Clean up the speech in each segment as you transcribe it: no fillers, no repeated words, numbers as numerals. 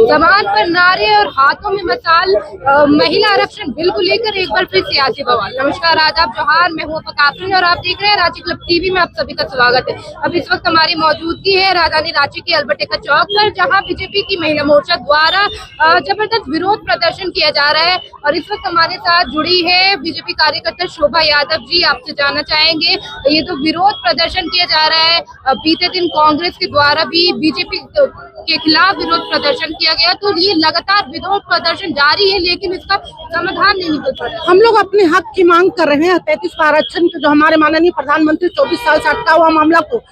जबान पर नारे और हाथों में मसाल, महिला आरक्षण बिल को लेकर एक बार फिर सियासी बवाल। नमस्कार, आदाब, जोहार, मैं हूं काफिर और आप देख रहे हैं रांची क्लब टीवी में। आप सभी का स्वागत है। अब इस वक्त हमारी मौजूदगी है राजधानी रांची के अल्बर्ट एक्का चौक पर, जहां बीजेपी की महिला मोर्चा द्वारा जबरदस्त विरोध प्रदर्शन किया जा रहा है। और इस वक्त हमारे साथ जुड़ी है बीजेपी कार्यकर्ता शोभा यादव जी। आपसे जानना चाहेंगे, ये तो विरोध प्रदर्शन किया जा रहा है, बीते दिन कांग्रेस के द्वारा भी बीजेपी के खिलाफ विरोध प्रदर्शन किया गया, तो ये लगातार विरोध प्रदर्शन जारी है, लेकिन इसका समाधान नहीं निकल पा रहा। हम लोग अपने हक की मांग कर रहे हैं। 33 आरक्षण के जो हमारे माननीय प्रधानमंत्री 24 साल से अटका हुआ मामला को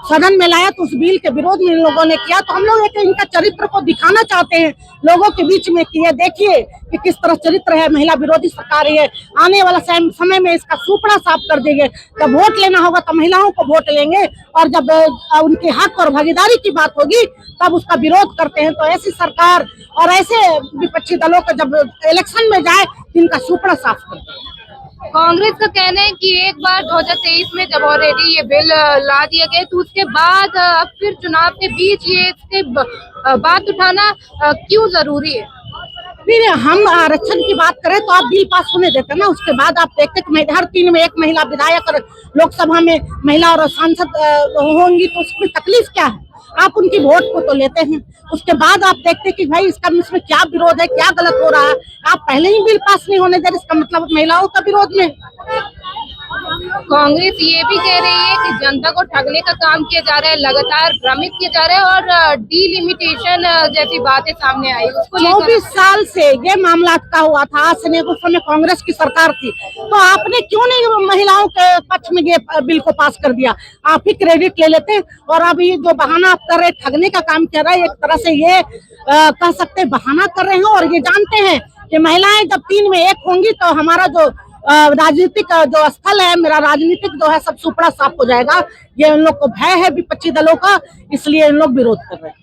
सदन में लाया, तो उस बिल के विरोध में इन लोगों ने किया। तो हम लोग एक इनका चरित्र को दिखाना चाहते हैं लोगों के बीच में कि ये देखिए कि किस तरह चरित्र है, महिला विरोधी सरकार है। आने वाला समय में इसका सुपड़ा साफ कर देंगे। जब वोट लेना होगा तो महिलाओं को वोट लेंगे, और जब उनके हक और भागीदारी की बात होगी तब उसका विरोध करते हैं। तो ऐसी सरकार और ऐसे विपक्षी दलों का जब इलेक्शन में जाए, इनका सुपड़ा साफ करते हैं। कांग्रेस का कहना है कि एक बार 2023 में जब ऑलरेडी ये बिल ला दिया गया, तो उसके बाद अब फिर चुनाव के बीच ये इसके बात उठाना क्यों जरूरी है? फिर हम आरक्षण की बात करें तो आप बिल पास होने देते ना, उसके बाद आप देखते कि हर 3 में 1 महिला विधायक और लोकसभा में महिला और सांसद होंगी, तो उसमें तकलीफ क्या है? आप उनकी वोट को तो लेते हैं, उसके बाद आप देखते कि भाई इसमें क्या विरोध है, क्या गलत हो रहा है। आप पहले ही बिल पास नहीं होने दे रहे, इसका मतलब महिलाओं का विरोध में। कांग्रेस ये भी कह रही है कि जनता को ठगने का काम किया जा रहा है, लगातार भ्रमित किया जा रहा है, और डीलिमिटेशन जैसी बातें सामने आई। उसको 24 साल से ये मामला अटका हुआ था। आज से उस समय कांग्रेस की सरकार थी, तो आपने क्यों नहीं महिलाओं के पक्ष में ये बिल को पास कर दिया? आप ही क्रेडिट ले लेते। और अभी जो बहाना आप कर रहे, ठगने का काम कर रहे हैं, एक तरह से ये कह सकते बहाना कर रहे हैं। और ये जानते हैं कि महिलाएं जब 3 में 1 होंगी तो हमारा जो राजनीतिक जो स्थल है, मेरा राजनीतिक जो है सब सुपड़ा साफ हो जाएगा। ये उन लोग को भय है विपक्षी दलों का, इसलिए इन लोग विरोध कर रहे हैं।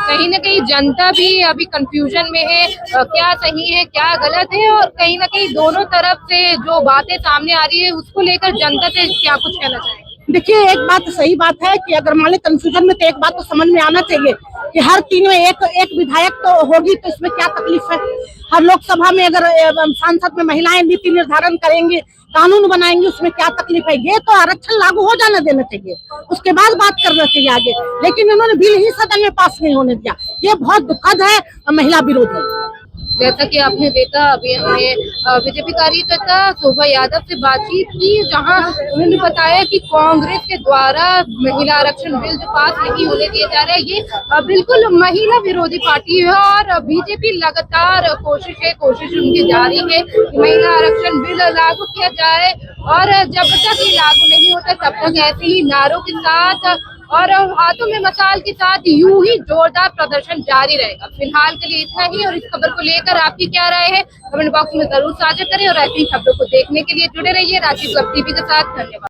कहीं ना कहीं जनता भी अभी कंफ्यूजन में है, क्या सही है क्या गलत है, और कहीं ना कहीं दोनों तरफ से जो बातें सामने आ रही है उसको लेकर जनता से क्या कुछ कहना चाहेंगे? देखिए, एक बात सही बात है कि अगर मान ली कंफ्यूजन में, तो एक बात तो समझ में आना चाहिए कि हर 3 में एक विधायक तो होगी, तो इसमें क्या तकलीफ है? हर लोकसभा में अगर सांसद में महिलाएं नीति निर्धारण करेंगी, कानून बनाएंगी, उसमें क्या तकलीफ है? ये तो आरक्षण लागू हो जाना देना चाहिए, उसके बाद बात करना चाहिए आगे। लेकिन इन्होंने बिल ही सदन में पास नहीं होने दिया, ये बहुत दुखद है और महिला विरोधी। जैसा कि आपने देखा, अभी हमने बीजेपी कार्यकर्ता शोभा यादव से बातचीत की, जहां उन्होंने बताया कि कांग्रेस के द्वारा महिला आरक्षण बिल जो पास नहीं होने दिए जा रहे हैं, ये बिल्कुल महिला विरोधी पार्टी है। और बीजेपी लगातार कोशिश उनकी जारी है कि महिला आरक्षण बिल लागू किया जाए, और जब तक ये लागू नहीं होता तब तक ऐसे ही नारों के साथ और हाथों में मसाल के साथ यूं ही जोरदार प्रदर्शन जारी रहेगा। फिलहाल के लिए इतना ही, और इस खबर को लेकर आपकी क्या राय है कमेंट बॉक्स में जरूर साझा करें, और ऐसी खबरों को देखने के लिए जुड़े रहिए रांची क्लब टीवी के साथ। धन्यवाद।